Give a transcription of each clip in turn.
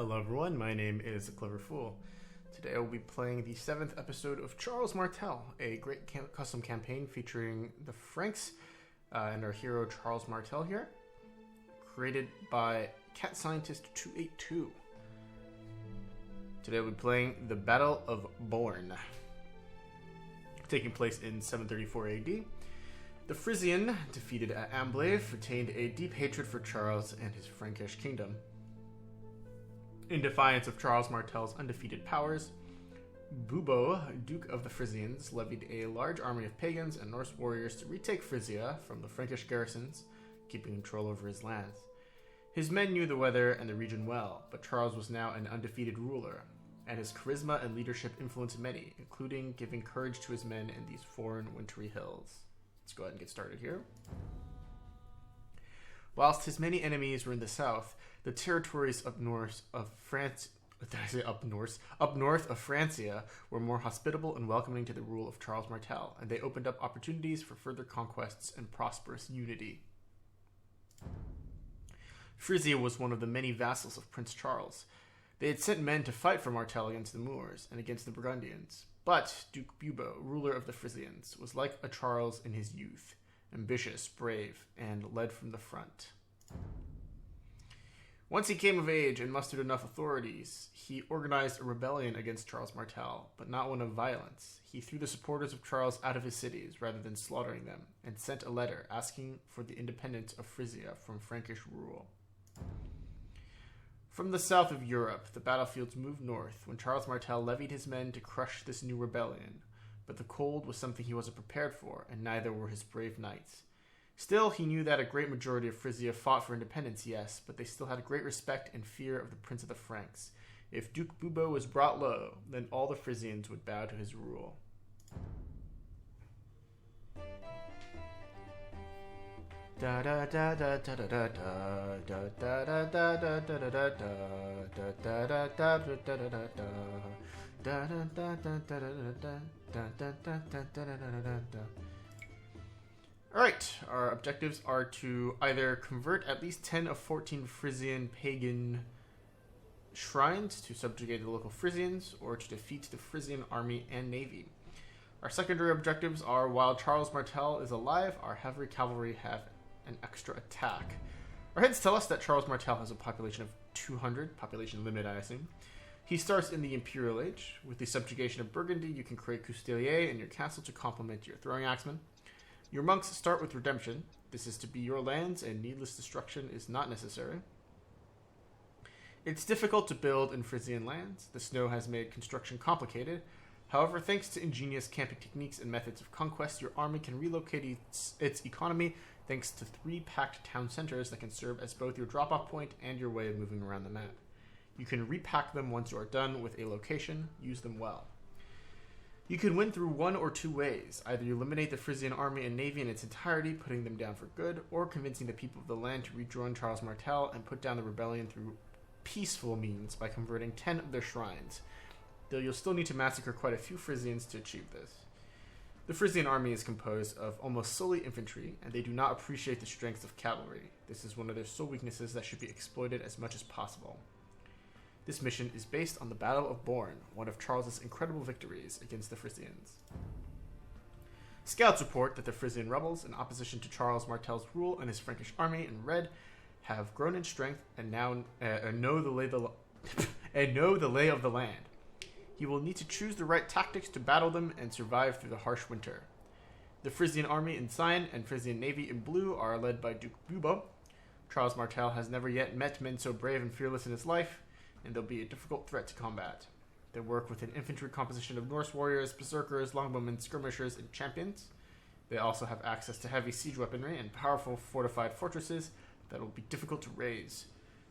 Hello everyone, my name is Clever Fool. Today I will be playing the 7th episode of Charles Martel, a great custom campaign featuring the Franks and our hero Charles Martel here, created by Cat Scientist 282. Today we'll be playing the Battle of Boarn, taking place in 734 AD. The Frisian, defeated at Amblave, retained a deep hatred for Charles and his Frankish kingdom. In defiance of Charles Martel's undefeated powers, Bubbo, Duke of the Frisians, levied a large army of pagans and Norse warriors to retake Frisia from the Frankish garrisons, keeping control over his lands. His men knew the weather and the region well, but Charles was now an undefeated ruler, and his charisma and leadership influenced many, including giving courage to his men in these foreign wintry hills. Let's go ahead and get started here. Whilst his many enemies were in the south, the territories up north of Francia were more hospitable and welcoming to the rule of Charles Martel, and they opened up opportunities for further conquests and prosperous unity. Frisia was one of the many vassals of Prince Charles. They had sent men to fight for Martel against the Moors and against the Burgundians, but Duke Bubbo, ruler of the Frisians, was like a Charles in his youth, ambitious, brave, and led from the front. Once he came of age and mustered enough authorities, he organized a rebellion against Charles Martel, but not one of violence. He threw the supporters of Charles out of his cities rather than slaughtering them, and sent a letter asking for the independence of Frisia from Frankish rule. From the south of Europe, the battlefields moved north when Charles Martel levied his men to crush this new rebellion, but the cold was something he wasn't prepared for, and neither were his brave knights. Still, he knew that a great majority of Frisia fought for independence, yes, but they still had great respect and fear of the Prince of the Franks. If Duke Bubbo was brought low, then all the Frisians would bow to his rule. Da da da da da da da da da da da da da da da da da. Alright, our objectives are to either convert at least 10 of 14 Frisian pagan shrines to subjugate the local Frisians, or to defeat the Frisian army and navy. Our secondary objectives are, while Charles Martel is alive, our heavy cavalry have an extra attack. Our hints tell us that Charles Martel has a population of 200, population limit I assume. He starts in the Imperial Age. With the subjugation of Burgundy, you can create Coustelier in your castle to complement your throwing axemen. Your monks start with redemption. This is to be your lands, and needless destruction is not necessary. It's difficult to build in Frisian lands. The snow has made construction complicated. However, thanks to ingenious camping techniques and methods of conquest, your army can relocate its economy thanks to 3 packed town centers that can serve as both your drop-off point and your way of moving around the map. You can repack them once you are done with a location. Use them well. You can win through one or two ways. Either you eliminate the Frisian army and navy in its entirety, putting them down for good, or convincing the people of the land to rejoin Charles Martel and put down the rebellion through peaceful means by converting 10 of their shrines, though you'll still need to massacre quite a few Frisians to achieve this. The Frisian army is composed of almost solely infantry, and they do not appreciate the strength of cavalry. This is one of their sole weaknesses that should be exploited as much as possible. This mission is based on the Battle of Boarn, one of Charles's incredible victories against the Frisians. Scouts report that the Frisian rebels, in opposition to Charles Martel's rule and his Frankish army in red, have grown in strength and now know the lay of the land. He will need to choose the right tactics to battle them and survive through the harsh winter. The Frisian army in cyan and Frisian navy in blue are led by Duke Bubbo. Charles Martel has never yet met men so brave and fearless in his life, and they'll be a difficult threat to combat. They work with an infantry composition of Norse warriors, berserkers, longbowmen, skirmishers, and champions. They also have access to heavy siege weaponry and powerful fortified fortresses that will be difficult to raise.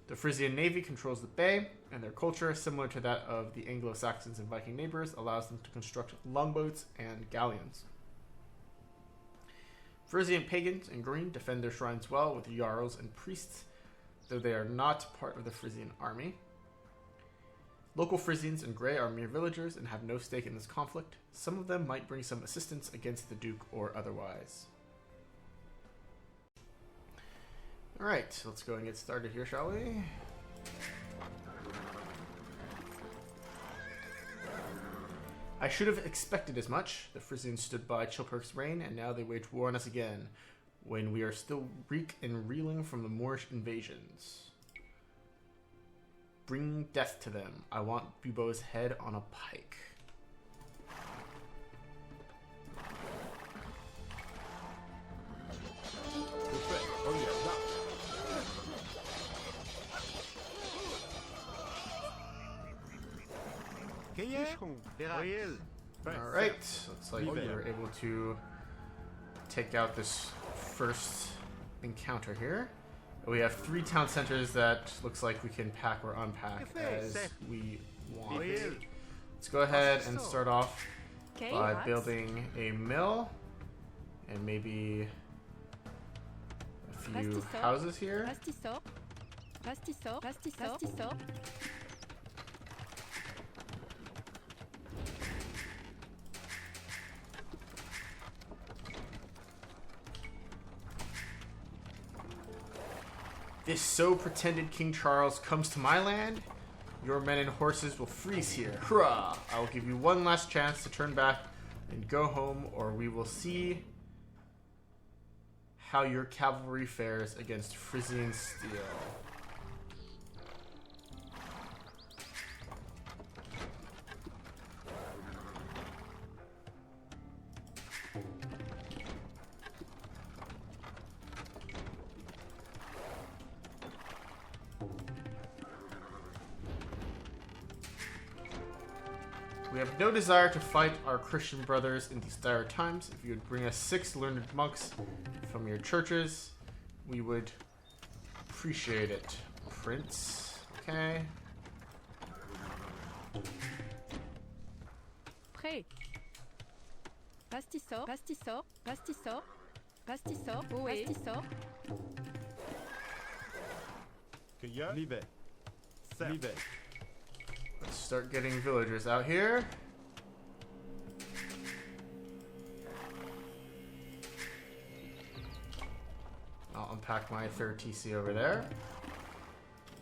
The Frisian navy controls the bay, and their culture, similar to that of the Anglo-Saxons and Viking neighbors, allows them to construct longboats and galleons. Frisian pagans in green defend their shrines well with jarls and priests, though they are not part of the Frisian army. Local Frisians in gray are mere villagers and have no stake in this conflict. Some of them might bring some assistance against the Duke or otherwise. Alright, let's go and get started here, shall we? I should have expected as much. The Frisians stood by Chilperk's reign, and now they wage war on us again, when we are still reek and reeling from the Moorish invasions. Bring death to them. I want Bubbo's head on a pike. Alright, looks like we were able to take out this first encounter here. We have 3 town centers that looks like we can pack or unpack as we want. Let's go ahead and start off by building a mill and maybe a few houses here. This so pretended King Charles comes to my land, your men and horses will freeze here. Hurrah! I will give you one last chance to turn back and go home, or we will see how your cavalry fares against Frisian steel. We have no desire to fight our Christian brothers in these dire times. If you would bring us 6 learned monks from your churches, we would appreciate it. Prince. Okay. Prêt. Pastisor, pastisor, pastisor, pastisor, oui. Pastisor. Liebe. Liebe. Let's start getting villagers out here. I'll unpack my 3rd TC over there.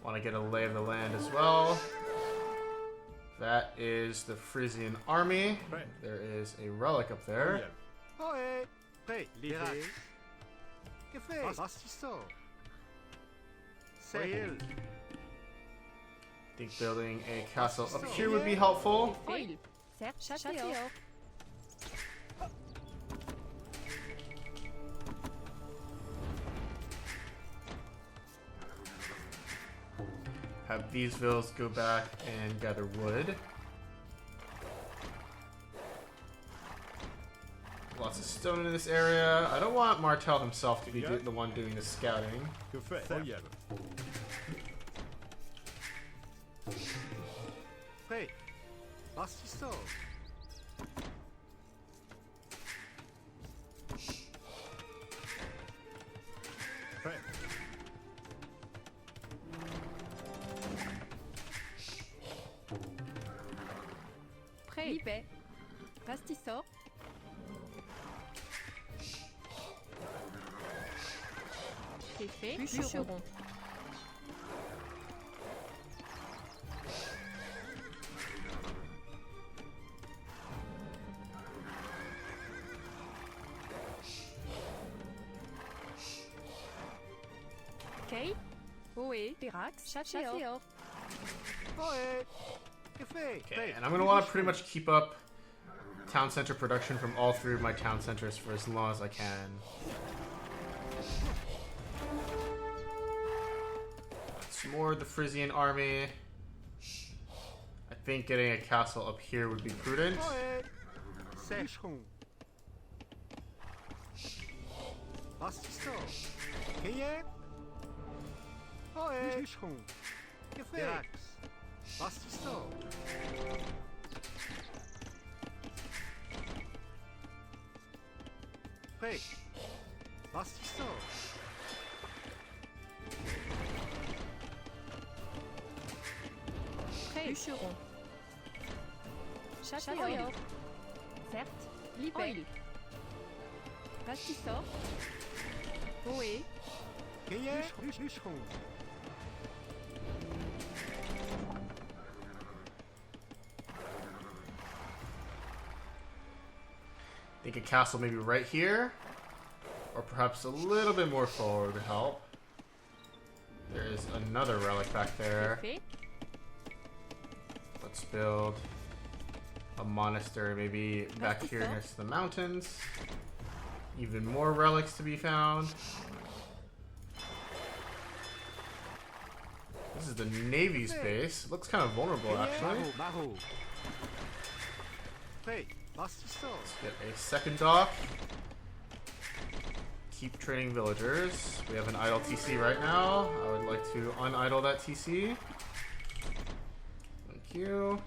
Want to get a lay of the land as well. That is the Frisian army. There is a relic up there. I think building a castle up here would be helpful. Have these villas go back and gather wood. Lots of stone in this area. I don't want Martel himself to be the one doing the scouting. Prêt. Pastisor. C'est fait. Bûcheron. Okay. Oui. Pirax. Château. Okay, and I'm going to want to pretty much keep up town center production from all 3 of my town centers for as long as I can. Some more of the Frisian army. I think getting a castle up here would be prudent. Bûcheron. Château. Certes. Libelle. Pastisor. Oui. think a castle maybe right here, or perhaps a little bit more forward would help. There is another relic back there. Let's build a monastery maybe back here next to the mountains. Even more relics to be found. This is the Navy's base. Looks kind of vulnerable, actually. Let's get a second dock. Keep training villagers. We have an idle TC right now. I would like to unidle that TC. Thank you.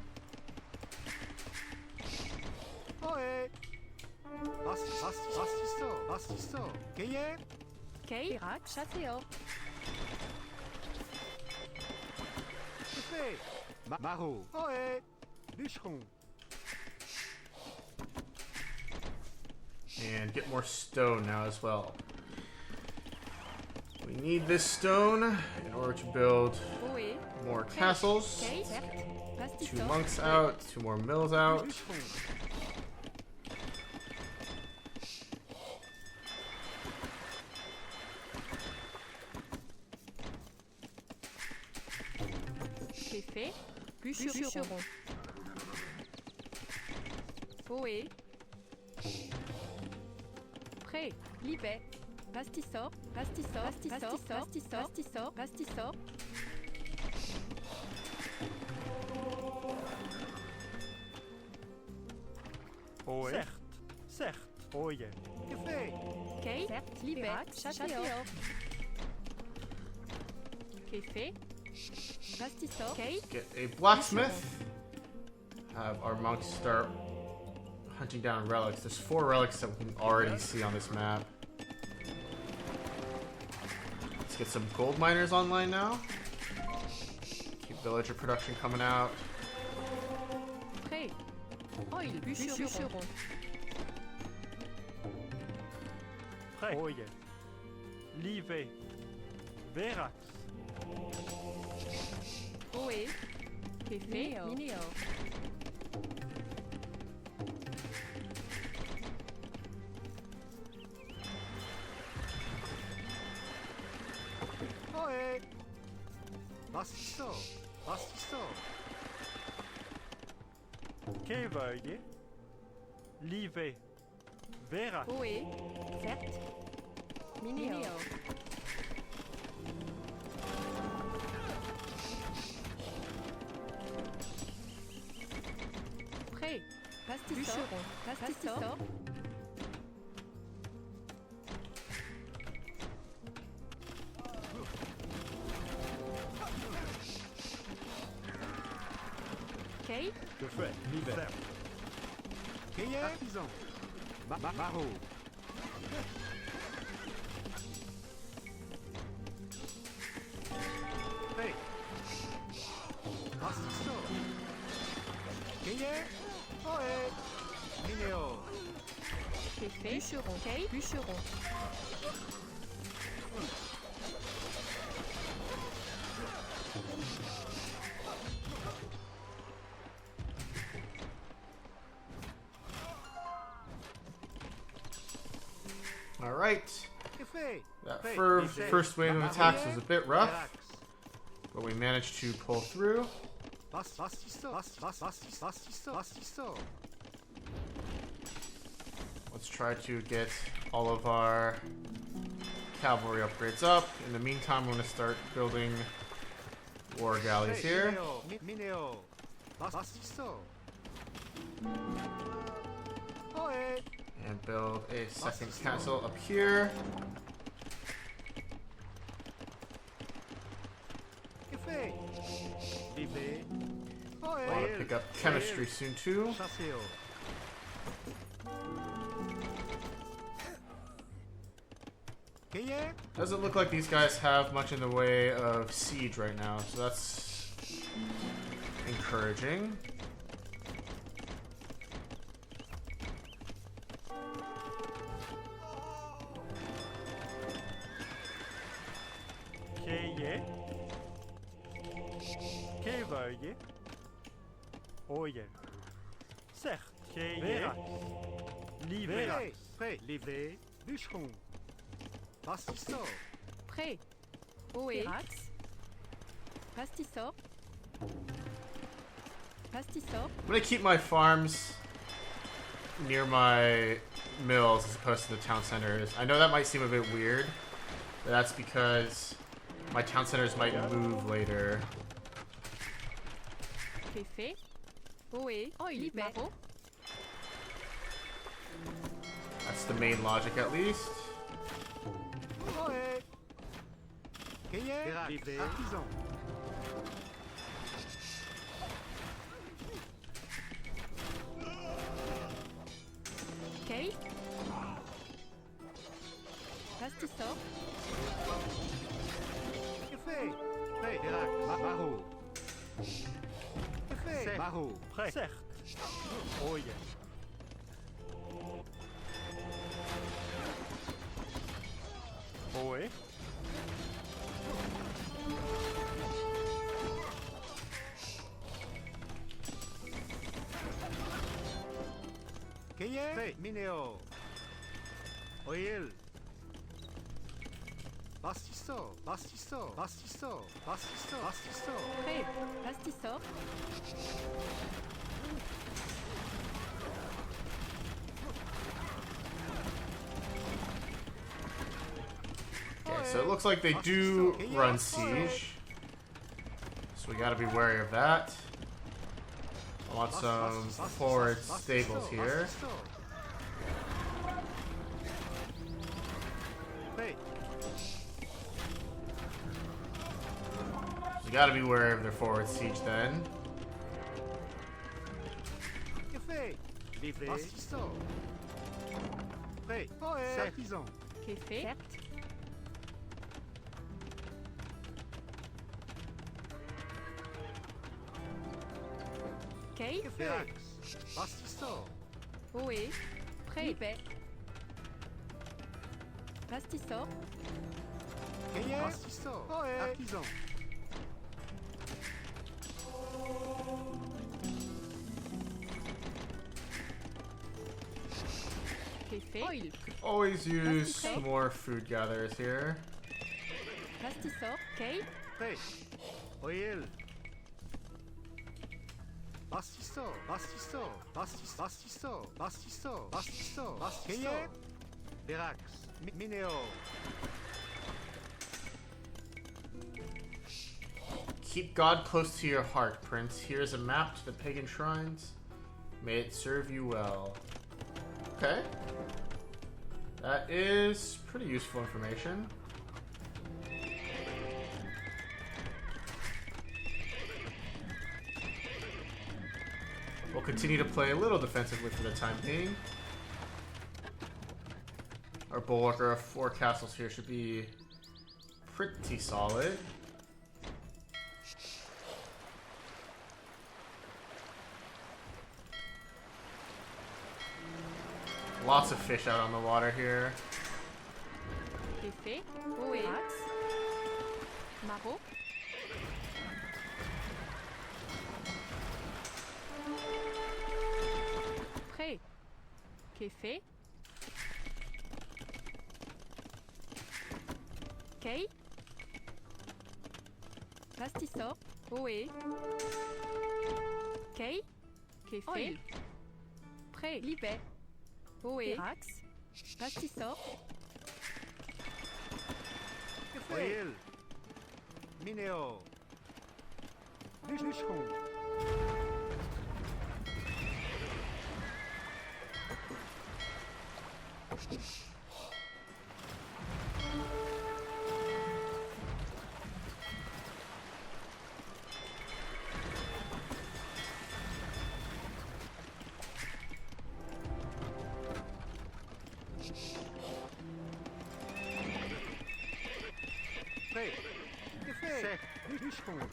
And get more stone now as well. We need this stone in order to build more castles. 2 monks out, 2 more mills out. Bûcheron. Ohé. Prêt. Libet. Pastissor. Pastissor. Pastissor. Pastissor. Pastissor. Pastissor. Ohé. Certes. Ohé. Café. Kei. Libet. Château. Café. Pastissor. Get a blacksmith. Have our monks start hunting down relics. There's 4 relics that we can already see on this map. Let's get some gold miners online now. Keep villager production coming out. Prêt. Oil. Bûcheron. Prêt. Ohé. Livet. Verax. Ohé. Café. Minéo. Ohé. Pastissor. Keveuille. Livet. Verax. Ohé. Certes. Minéo. Prêt. Pastissor. Pastissor. Kei. Que fait? Livet. Artisan. Barreau. Hey. Pastissor. Ohé. Minéo. Café. Bûcheron. Kei. Bûcheron. Alright. Café. That first wave of attacks was a bit rough, but we managed to pull through. Let's try to get all of our cavalry upgrades up. In the meantime, I'm going to start building war galleys here. And build a second castle up here. I want to pick up chemistry soon too. Doesn't look like these guys have much in the way of siege right now, so that's encouraging. Livet. Prêt. Prêt. Livet. Bûcheron. Pastisor. Prêt. Ohé. Verax. Pastisor. Pastisor. I'm gonna keep my farms near my mills as opposed to the town centers. I know that might seem a bit weird, but that's because my town centers might move later. Café. Ohé. Maro. That's the main logic, at least. Ohé. Cueillère. Verax. Livet. Artisan. Kay. Pastisor. Café. Prêt. Verax. Barreau. Café. Certes. Barreau. Prêt. Certes. Oh yeah. Ohé. Cueillère. Prêt. Minéo. Oil. Pastisor. Pastisor. Pastisor. Pastisor. Pastisor. Prêt. Pastisor. Okay, so it looks like they do run siege. So we gotta be wary of that. I want some forward stables here. Prêt. We gotta be wary of their forward siege then. Café. Livet. Pastisor. Prêt. Artisan. Café. Certes. Kay. Verax. Pastisor. Ohé. Prêt. Livet. Pastisor. Cueillère. Pastisor. Artisan. Café. Oil. Always use more food gatherers here. Pastisor. Kay. Prêt. Oil. Pastisor. Pastisor. Pastisor. Pastisor. Pastisor. Pastisor. Verax. Minéo. Keep God close to your heart, Prince. Here's a map to the pagan shrines. May it serve you well. Okay. That is pretty useful information. We'll continue to play a little defensively for the time being. Our bulwark of 4 castles here should be pretty solid. Lots of fish out on the water here. Café. Ohé. Verax. Maro. Prêt. Café. Kay. Pastisor. Ohé. Kay. Café. Oil. Prêt. Livet. Ohé. Verax. Pastisor. Oil. Minéo. Bûcheron. Prêt. Café. Bûcheron.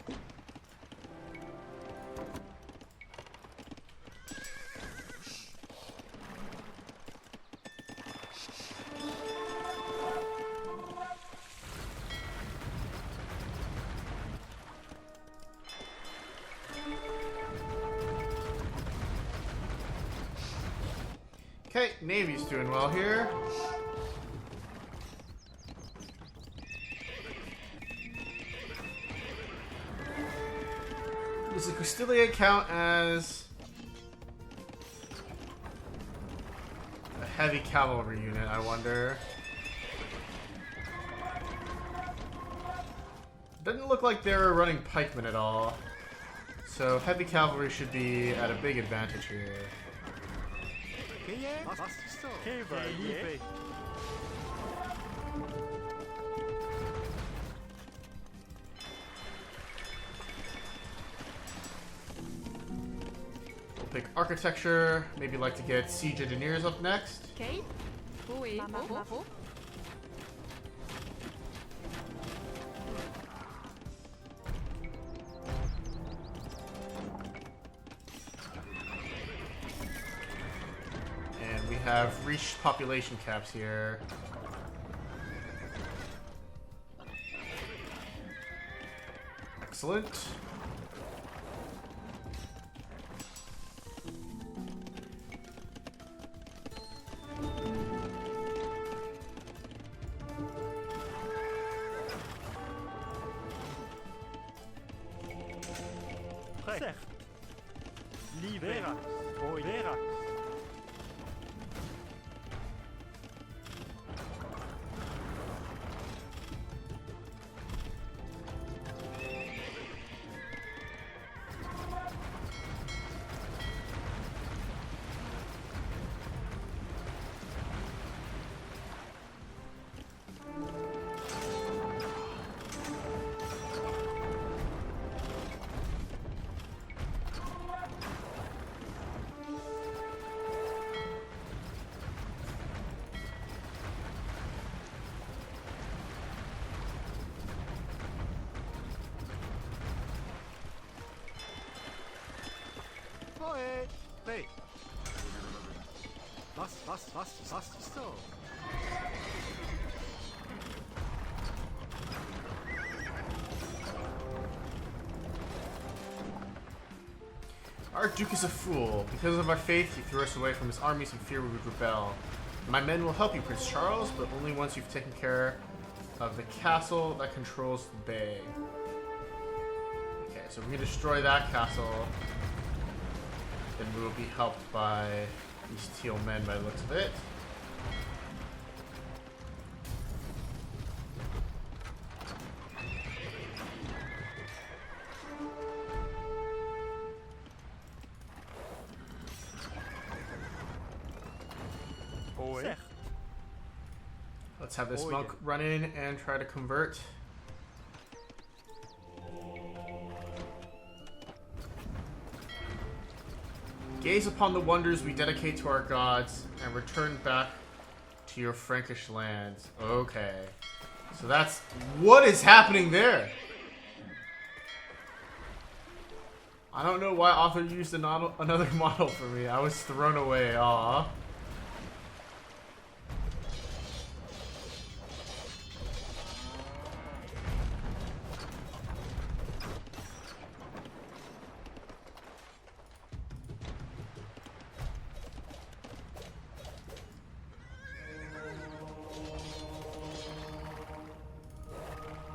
Okay, Navy's doing well here. Does the Castilian count as a heavy cavalry unit, I wonder? Doesn't look like they're running pikemen at all. So heavy cavalry should be at a big advantage here. Chevalier. We'll pick architecture. Maybe like to get siege engineers up next. Okay. Oui. Bravo. And we have reached population caps here. Excellent. Certes. Libera. Vera. Oe. Prêt. Bastisso. Our Duke is a fool. Because of our faith, he threw us away from his armies in fear we would rebel. My men will help you, Prince Charles, but only once you've taken care of the castle that controls the bay. Okay, so if we can destroy that castle, then we will be helped by these teal men by the looks of it. Certes. Let's have this Oh, monk yeah. run in and try to convert. Gaze upon the wonders we dedicate to our gods and return back to your Frankish lands. Okay. So that's... What is happening there? I don't know why author used another model for me. I was thrown away. Aw.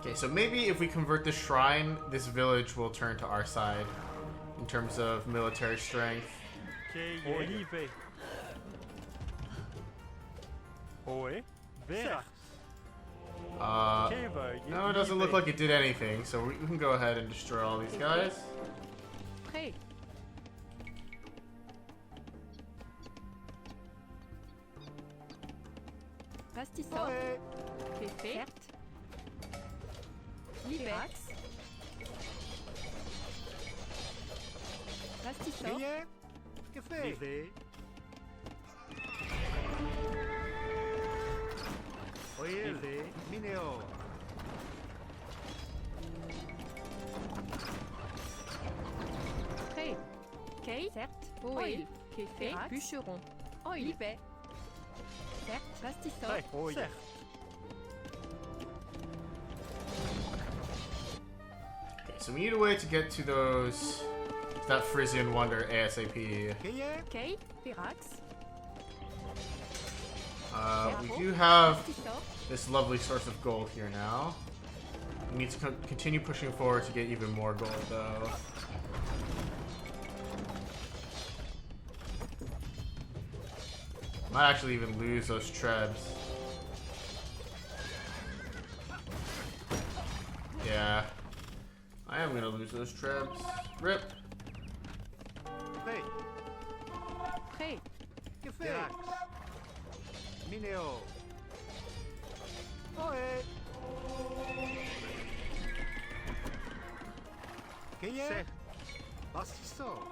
Okay, so maybe if we convert the shrine, this village will turn to our side in terms of military strength. Olive. Oe. Vera. Chevalier. No, it doesn't look like it did anything, so we can go ahead and destroy all these guys. Prêt. Bastisso. Oe. Fait. Certes. Liberax. Bastisso. Crier. Que fait? Livré. Oye. Livré. Mineo. Prêt. Kate. Certes. Oil. Fait. Bûcheron. Oil. Libet. Certes. Bastisso. Prêt. Certes. Okay, so we need a way to get to those... that Frisian wonder ASAP. Crier. Kate. Verax. We do have this lovely source of gold here now. We need to continue pushing forward to get even more gold, though. Might actually even lose those trebs. Yeah. I am gonna lose those trebs. Rip. Prêt. Prêt. Que fait? Mineo. Ohé. Que est? Bastisso.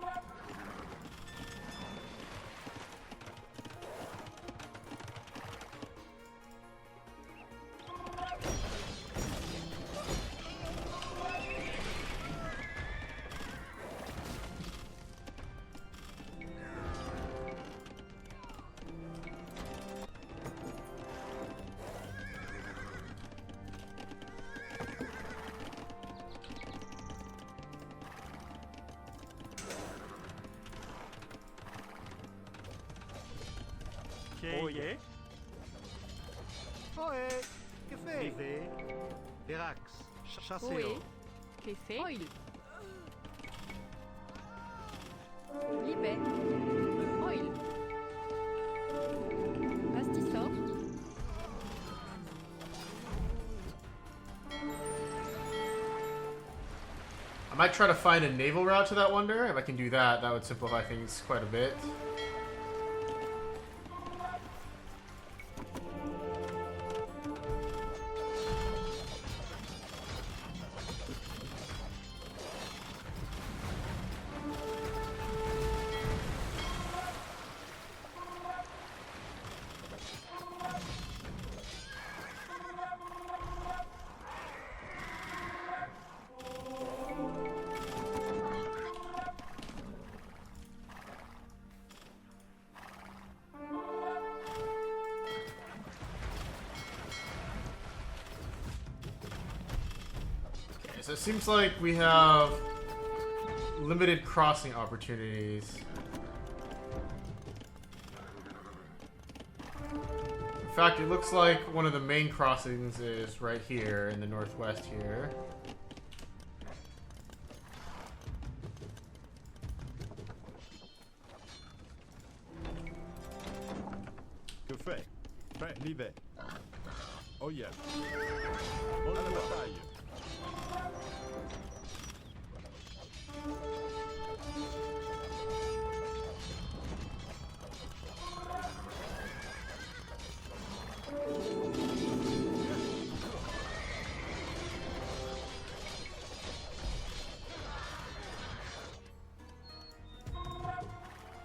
Oye. Ohé. Que fait? Rivet. Verax. Chasseo. Ohé. Que fait? Oil. Libet. Oil. Bastissor. I might try to find a naval route to that wonder. If I can do that, that would simplify things quite a bit. So it seems like we have limited crossing opportunities. In fact, it looks like one of the main crossings is right here in the northwest here. Que fait? Prêt, l'hiver. Oh yeah. On a la bataille.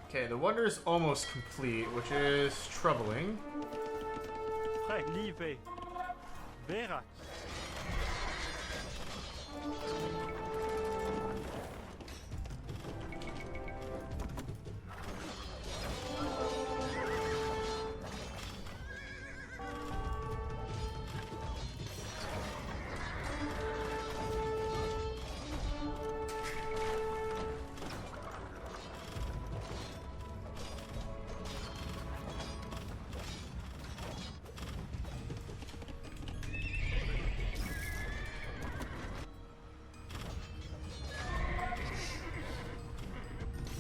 Okay, the wonder is almost complete, which is troubling. Prêt, livé. Verax.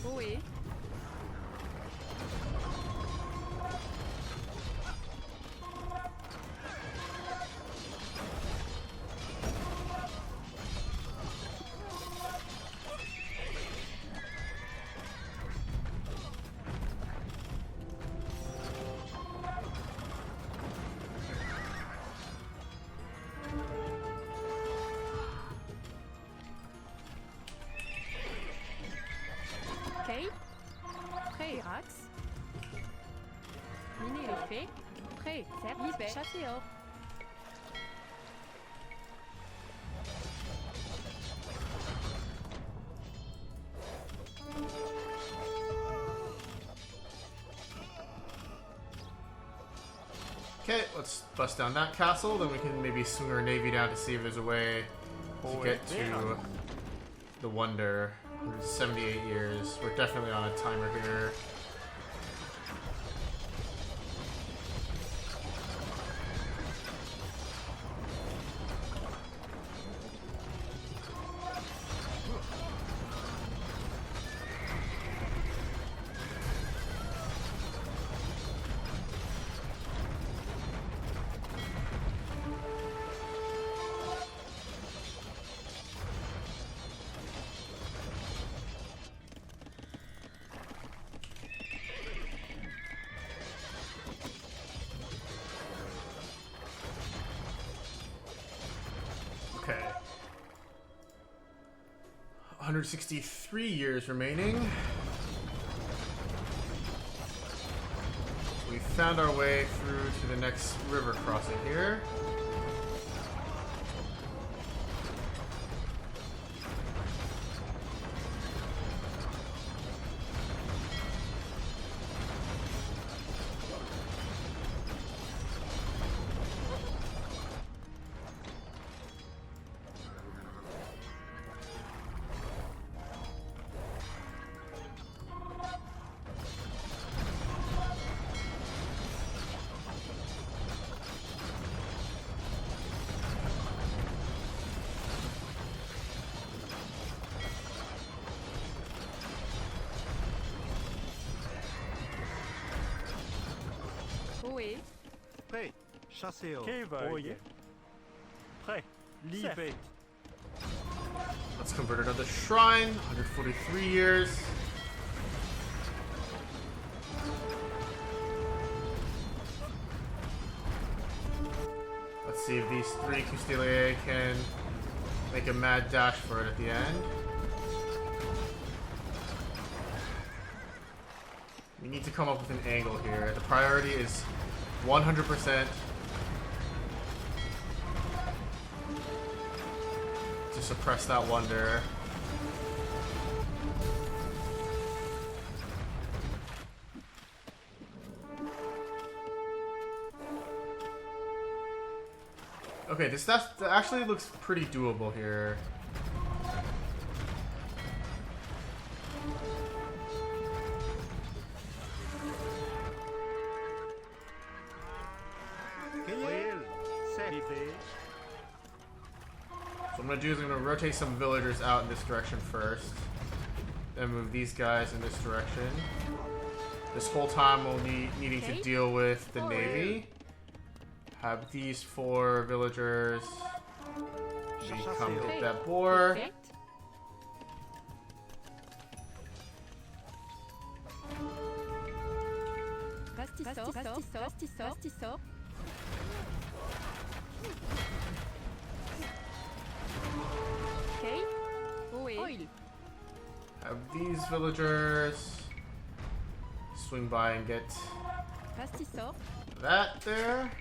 Ohé. Okay. Prêt, Irax. Miné est fait. Prêt, certes, libé, chasséor. Okay, let's bust down that castle, then we can maybe swing our navy down to see if there's a way to get to the wonder. 78 years. We're definitely on a timer here. 163 years remaining. We found our way through to the next river crossing here. Ohé. Prêt. Chasseur. Kever. Oye. Prêt. Livet. Let's convert another shrine. 143 years. Let's see if these three Custelier can make a mad dash for it at the end. We need to come up with an angle here. The priority is 100% to suppress that wonder. Okay, that actually looks pretty doable here. So what I'm going to do is I'm going to rotate some villagers out in this direction first. Then move these guys in this direction. This whole time we'll be needing to deal with the navy. Have these 4 villagers come get that boar. Perfect. Pastisor. Okay. Oil. Have these villagers swing by and get Pastisor. that there.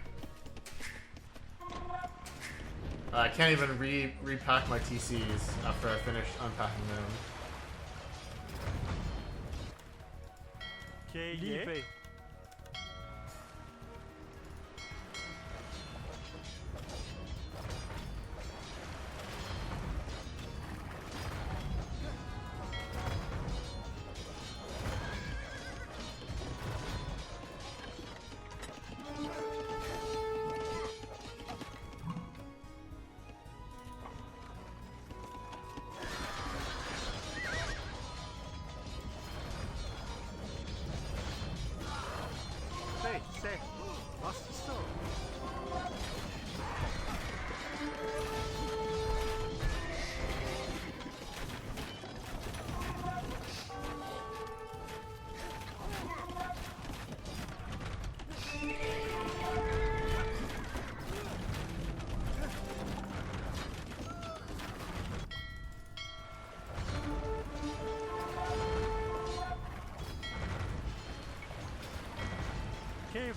I can't even repack my TCs after I finish unpacking them. Livet.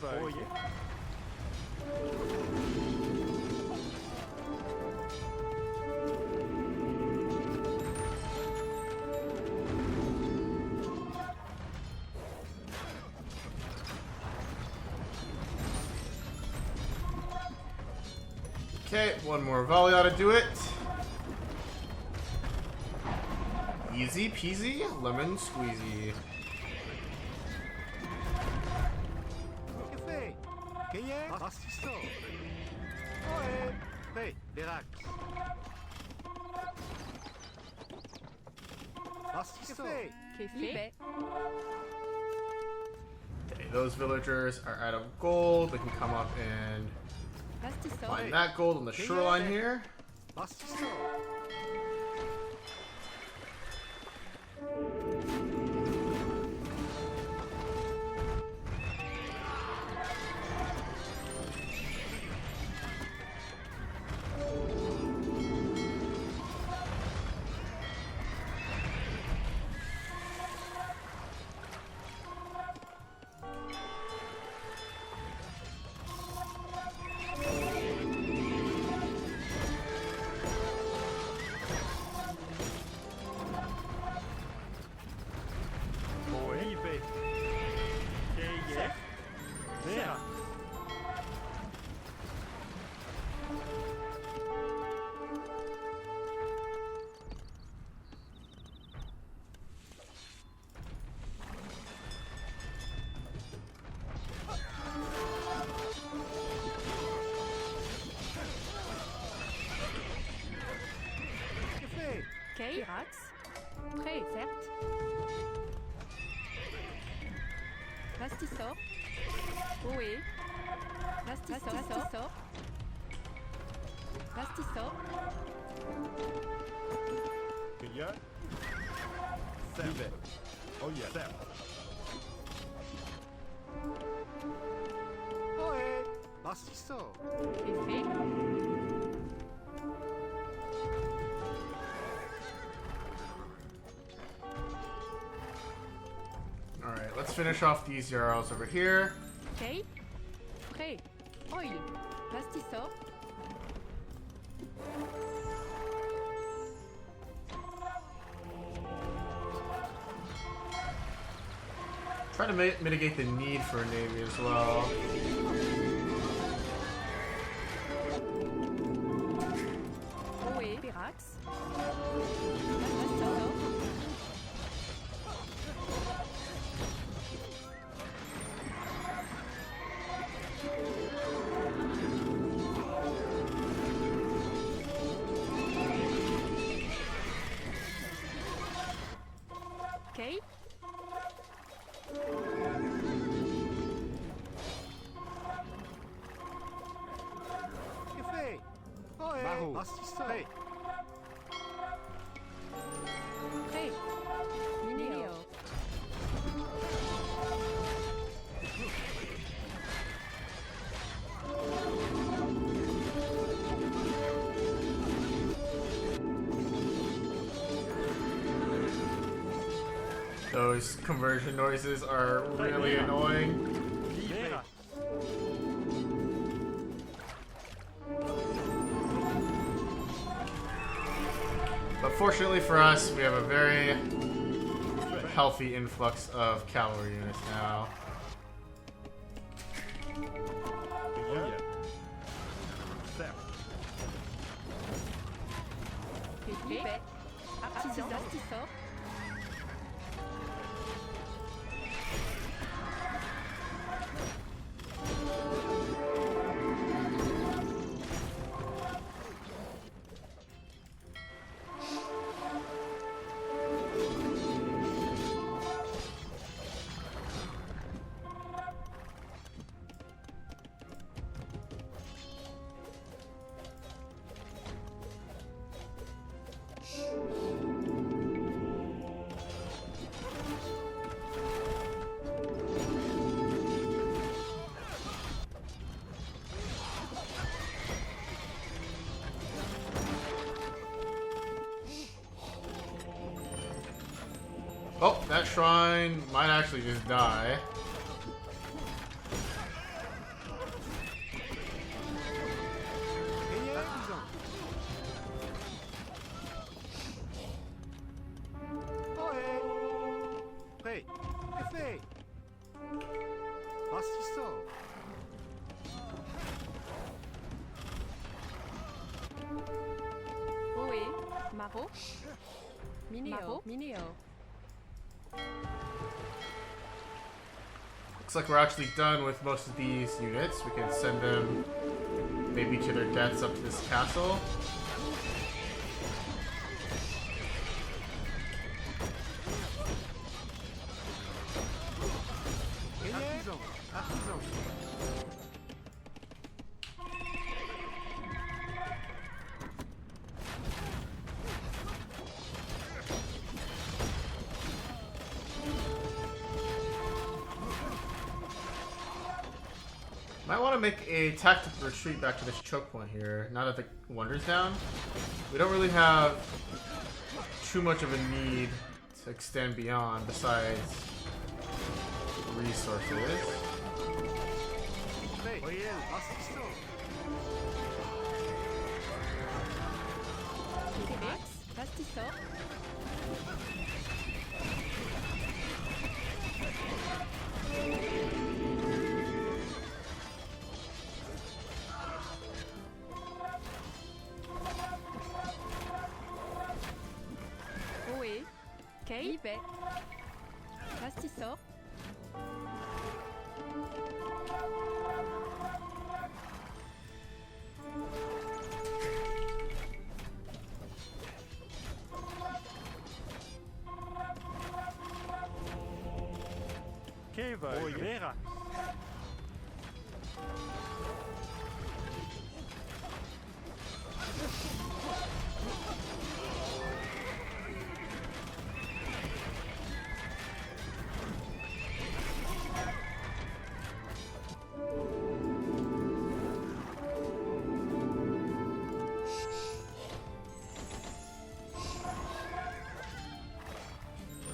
Oye. Okay, one more volley ought to do it. Easy peasy, lemon squeezy. Pastisor. Oye. Prêt. Verax. Pastisor. Livet. Okay, those villagers are out of gold. They can come up and Pastisor. find that gold on the shoreline here. Pastisor. Verax. Prêt, certes. Vastissor. Ohé. Vastissor. Vastissor. Payeur. Livet. Oh yes. Serve. Ohé. Bastissor. Effet. Alright, let's finish off these Jarls over here. Okay. Prêt. Oil. Vastissor. Try to mitigate the need for a navy as well. Ohé. Verax. Vastissor. Okay. Que fait? Ohé. Maro. Bastissor. Prêt. Minéo. Those conversion noises are really annoying. Verax. But fortunately for us, we have a very healthy influx of cavalry units now. Payeur. Serve. Effet. Artisan. Vastissor. Oh, that shrine might actually just die. Payeur. Artisan. Ohé. Prêt. Que fait? Bastissor. Ohé. Maro. Minéo. Minéo. Looks like we're actually done with most of these units. We can send them maybe to their deaths up to this castle. Artisan. Artisan. Might want to make a tactical retreat back to this choke point here. Now that the wonder's down, we don't really have too much of a need to extend beyond besides resources. Prêt. Bastissor. Verax. Vastissor. Ohé. Caïbet. Vastissor.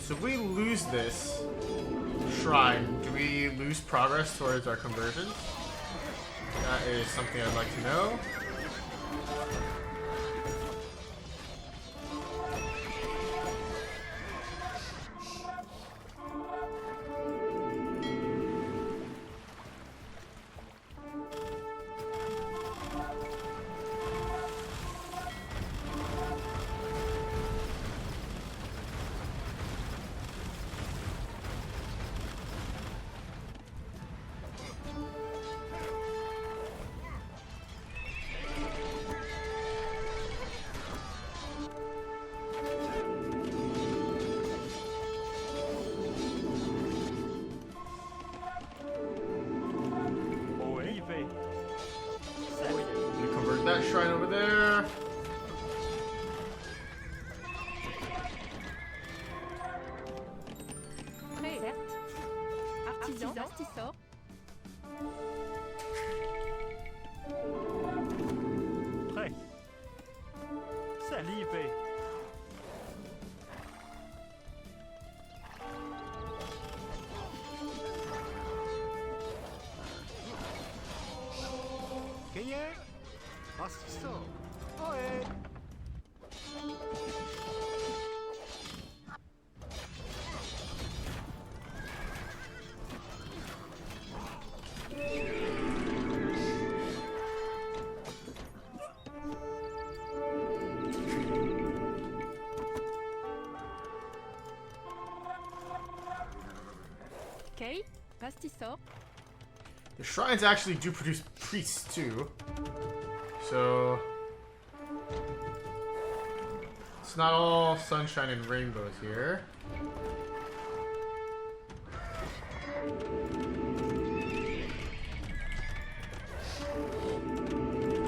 So if we lose this shrine, do we lose progress towards our conversions? That is something I'd like to know. That shrine over there. Prêt. Artisan. Artisan. Prêt. Livré. Gagné. Assistant. Ohé. Okay. Pastisor. The shrines actually do produce priests too. So it's not all sunshine and rainbows here.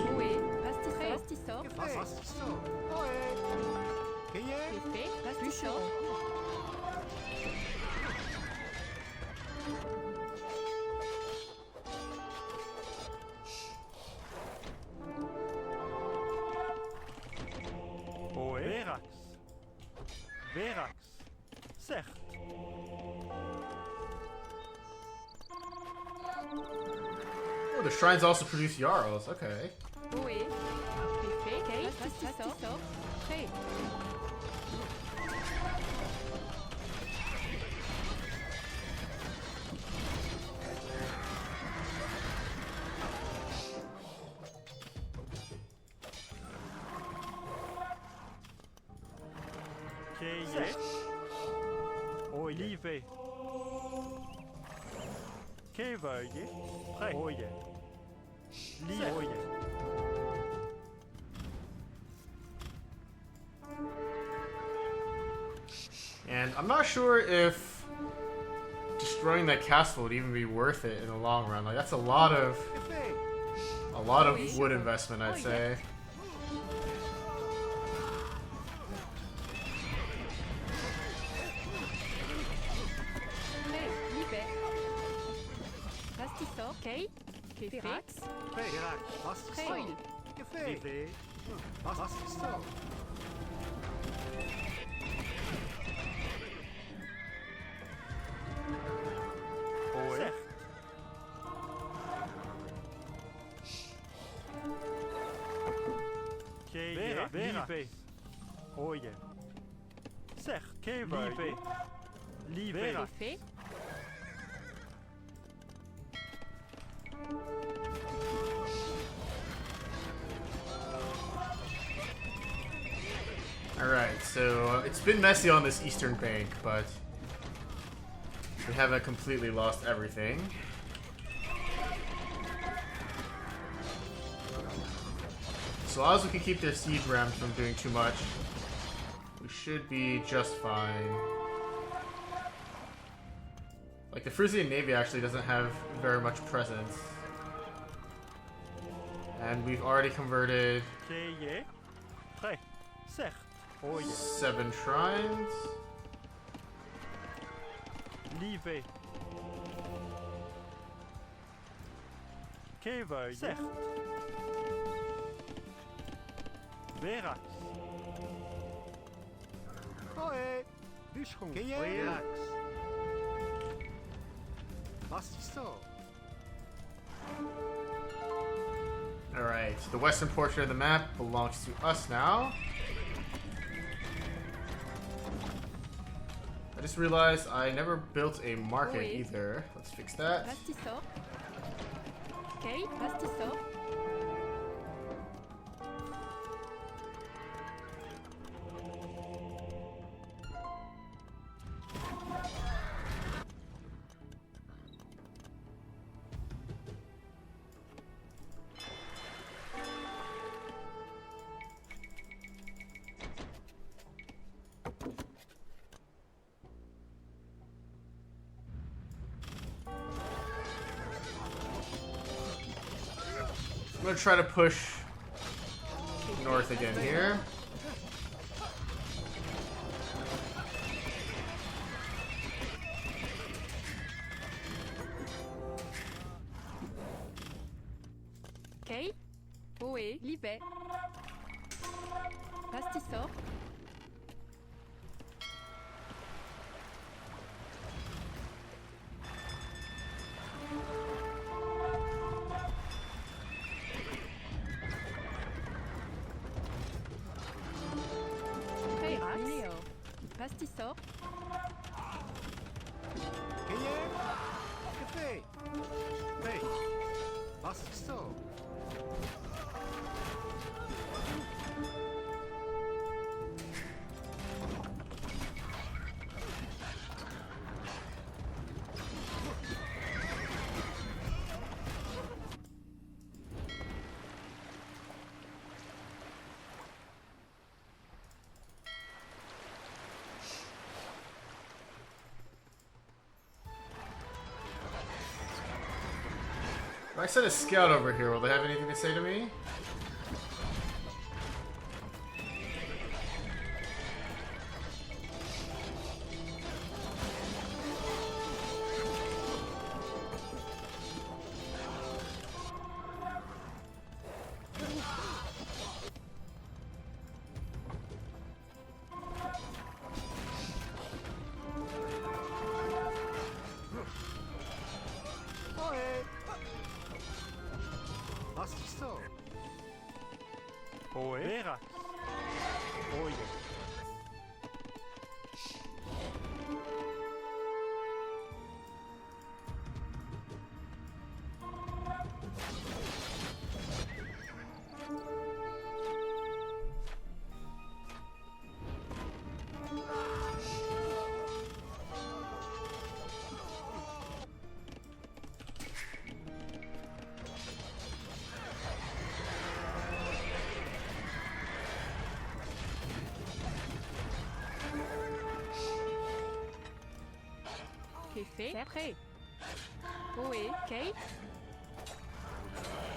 Ohé. Pastisor. Pastisor. Assistant. Ohé. Gagné. Fait. Pastisor. Verax. Verax. Certes. Oh, the shrines also produce Jarls. Okay. Ohé. Fait. Okay. Pastisor. Prêt. Keye. Olive. Kevøye. Prêt. Oye. Livoye. And I'm not sure if destroying that castle would even be worth it in the long run. Like that's a lot of wood investment, I'd say. Pastisor. Okay. Verax. Verax. Assistant. Oil. Café. Livré. Assistant. Certes. Keye. Verax. Oye. Certes. Kevøye. Live. Fait. Alright, so it's been messy on this eastern bank, but we haven't completely lost everything. So long as we can keep their siege rams from doing too much, we should be just fine. Like, the Frisian Navy actually doesn't have very much presence. And we've already converted Keye. Prêt. Certes. Oye. 7 shrines. Live. Kevøye. Certes. Verax. Ohé. bûcheron. Verax. Mastisso. Alright, the western portion of the map belongs to us now. I just realized I never built a market Oui. either. Let's fix that. Pastisso. Ok, pastisso. I'm gonna try to push north again here. Ok. Oui. Livet. Pastisso. Verax. Leo. Pastisso. Café. Hey. Mastisso. If I send a scout over here, will they have anything to say to me? Mastisso. Oui. Verax. Oui. Ok, fait. C'est prêt. Oui. Ok.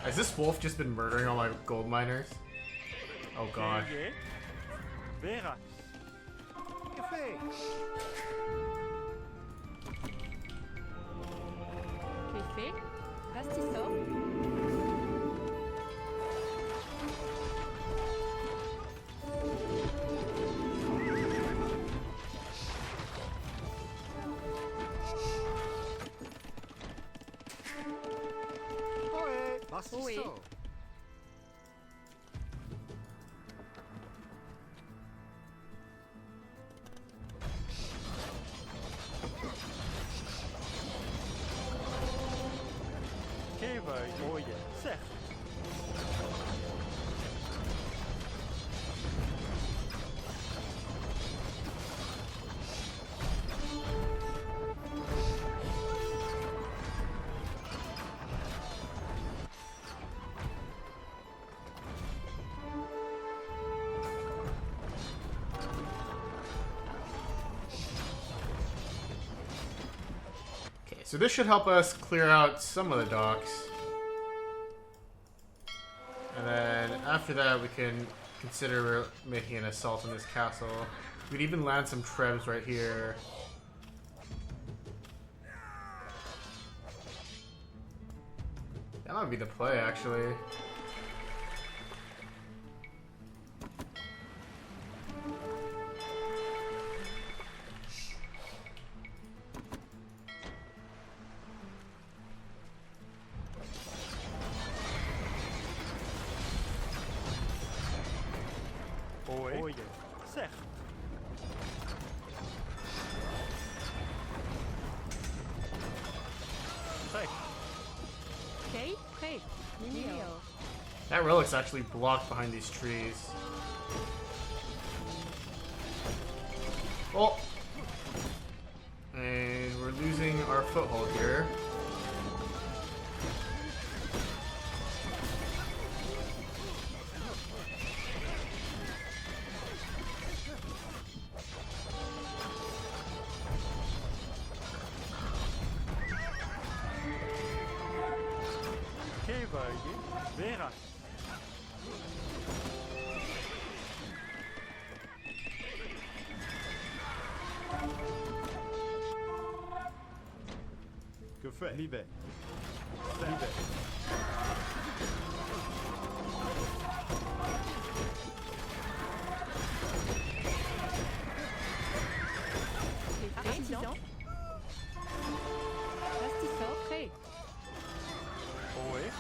Has this wolf just been murdering all my gold miners? Oh god. Veillez. Verax. Café. Ok, fait. Pastisso. Mastisso. Oui. Que veuille. Oui. Certes. Okay, so this should help us clear out some of the docks. And then after that, we can consider making an assault on this castle. We'd even land some trebs right here. That might be the play, actually. That relic's actually blocked behind these trees. Oh! And we're losing our foothold here. Kevöge, Verax. Que fait? Livet. Artisan. Pastisseur prêt. Oe.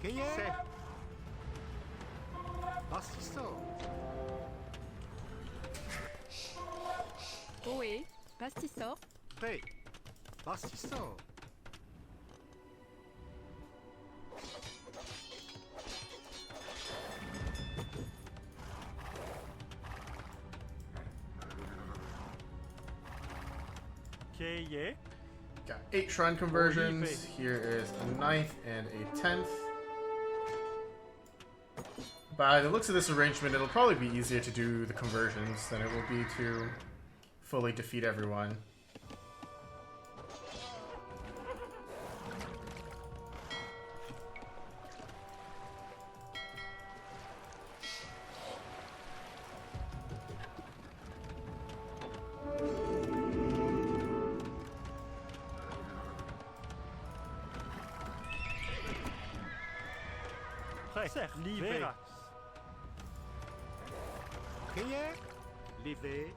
C'est. Pastisseur. Oe. Pastisseur. Prêt. Pastisseur. Keye. Got 8 shrine conversions. Here is a 9th and a 10th. By the looks of this arrangement, it'll probably be easier to do the conversions than it will be to fully defeat everyone. Prêt. Verax. Prière. Livet.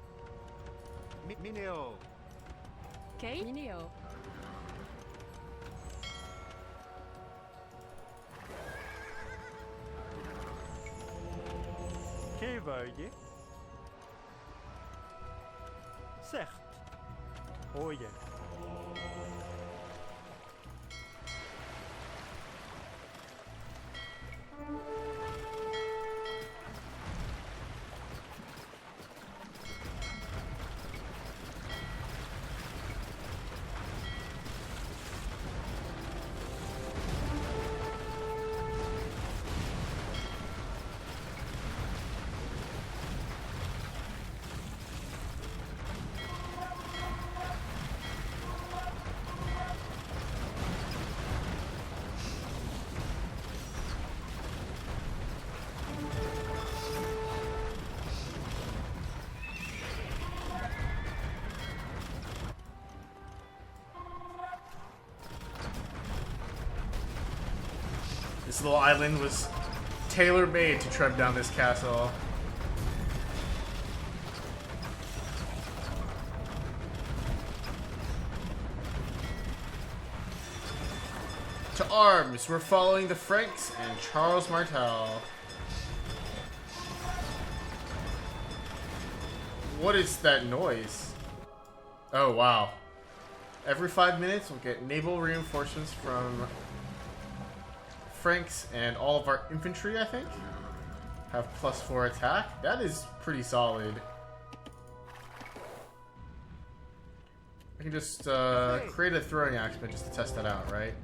Mineo. Kei. Mineo. Kevöge. Certes. Oje. This little island was tailor-made to tread down this castle. To arms! We're following the Franks and Charles Martel. What is that noise? Oh, wow. Every 5 minutes, we'll get naval reinforcements from Franks, and all of our infantry, I think, have +4 attack. That is pretty solid. I can just create a throwing action just to test that out, right?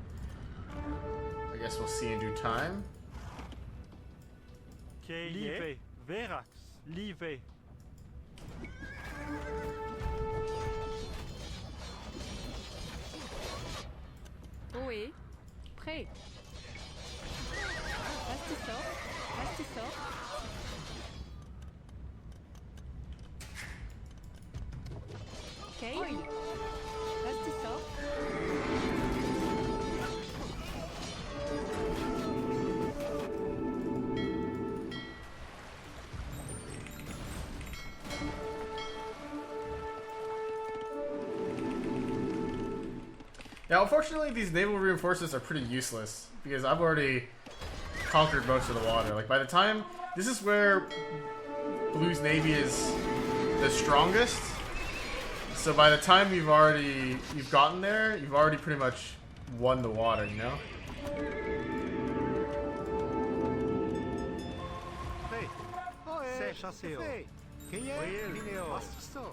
I guess we'll see in due time. Live, Verax, live. Ohé. Prêt. Pastisor. Pastisor. Kale. Pastisor. Now, unfortunately, these naval reinforcements are pretty useless because I've already conquered most of the water. Like, by the time this is where Blue's navy is the strongest, so by the time you've gotten there, you've already pretty much won the water, you know? C'est chasseur. Pastisor.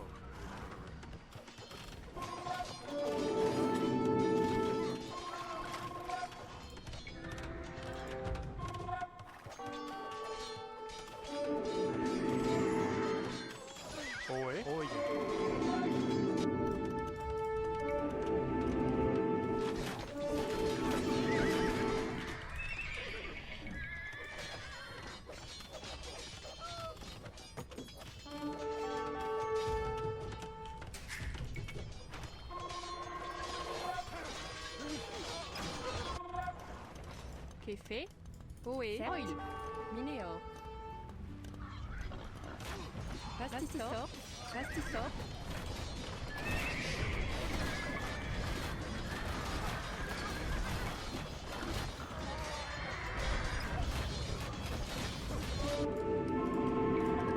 Café. Ohé. Oil. Minéor. Pastisor. Pastisor.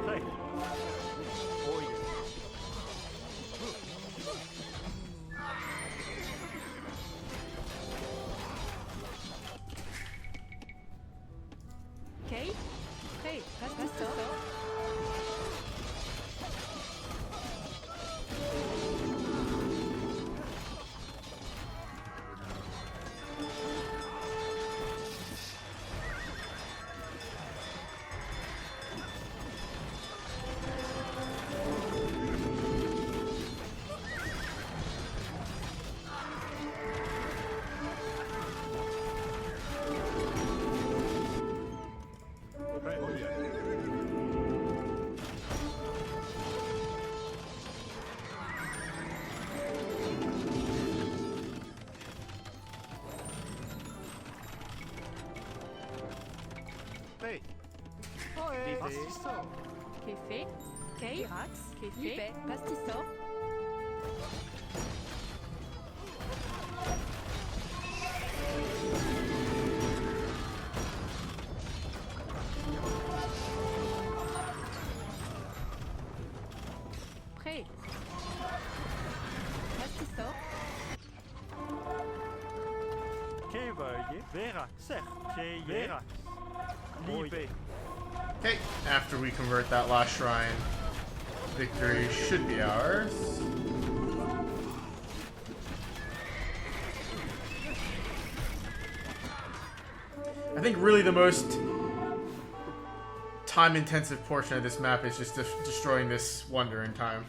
Prêt. Oye. Kale. Prêt. Pastisor. Prêt. Ohé. Pastisor. Café. Kale. Rax. Café. Pastisor. Prêt. Pastisor. Que veuille Verax, certes. Que Verax. Live. Okay, after we convert that last shrine, victory should be ours. I think really the most time-intensive portion of this map is just destroying this wonder in time.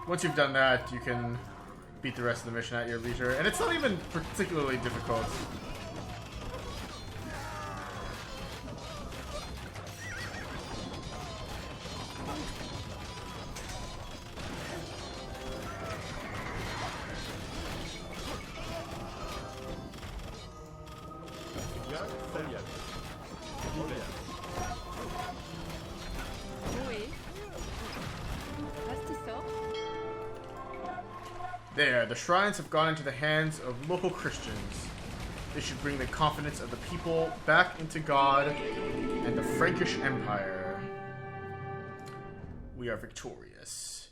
Once you've done that, you can beat the rest of the mission at your leisure, and it's not even particularly difficult. There, the shrines have gone into the hands of local Christians. This should bring the confidence of the people back into God and the Frankish Empire. We are victorious.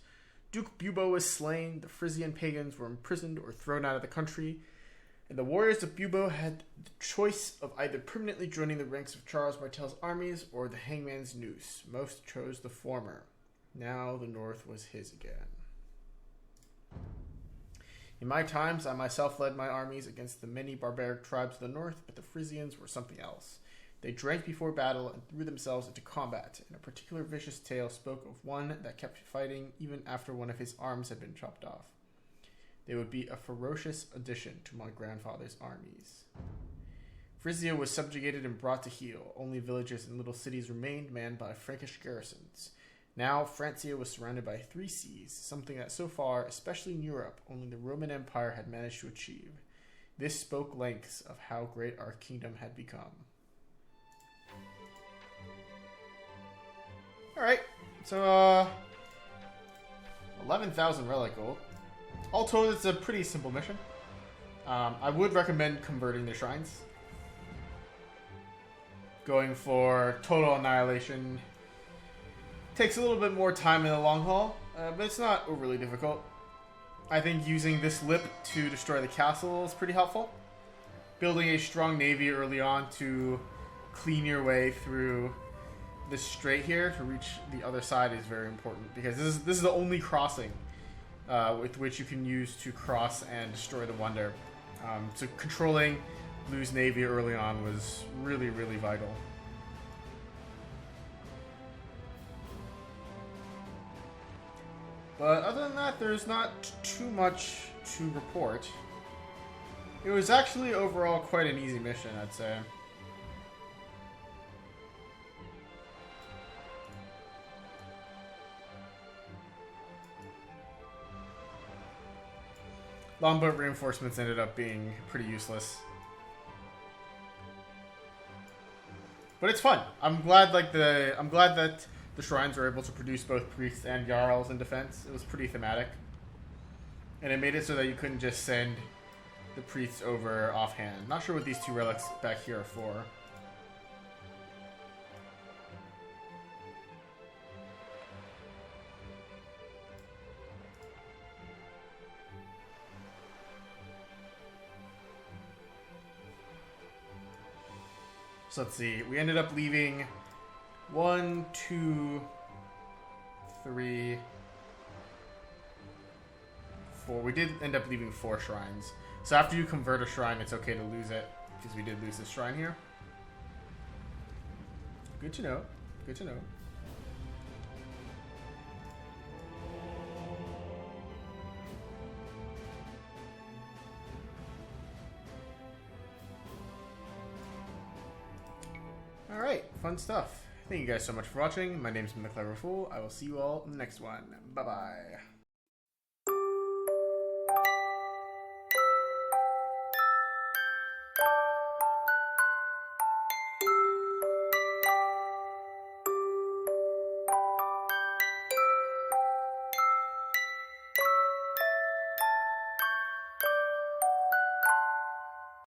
Duke Bubbo was slain, the Frisian pagans were imprisoned or thrown out of the country, and the warriors of Bubbo had the choice of either permanently joining the ranks of Charles Martel's armies or the hangman's noose. Most chose the former. Now the north was his again. In my times, I myself led my armies against the many barbaric tribes of the north, but the Frisians were something else. They drank before battle and threw themselves into combat, and a particular vicious tale spoke of one that kept fighting even after one of his arms had been chopped off. They would be a ferocious addition to my grandfather's armies. Frisia was subjugated and brought to heel. Only villages and little cities remained manned by Frankish garrisons. Now, Francia was surrounded by 3 seas, something that so far, especially in Europe, only the Roman Empire had managed to achieve. This spoke lengths of how great our kingdom had become. Alright, so, 11,000 relic gold. All told, it's a pretty simple mission. I would recommend converting the shrines. Going for total annihilation takes a little bit more time in the long haul, but it's not overly difficult. I think using this lip to destroy the castle is pretty helpful. Building a strong navy early on to clean your way through this strait here to reach the other side is very important, because this is the only crossing with which you can use to cross and destroy the Wonder. So controlling Blue's navy early on was really, really vital. But other than that, there's not too much to report. It was actually overall quite an easy mission, I'd say. Longboat reinforcements ended up being pretty useless. But it's fun. I'm glad that the shrines were able to produce both priests and jarls in defense. It was pretty thematic. And it made it so that you couldn't just send the priests over offhand. Not sure what these 2 relics back here are for. So let's see. We ended up leaving 1, 2, 3, 4. We did end up leaving 4 shrines. So after you convert a shrine, it's okay to lose it, because we did lose this shrine here. Good to know. Good to know. Alright, fun stuff. Thank you guys so much for watching. My name's The Clever Fool. I will see you all in the next one. Bye-bye.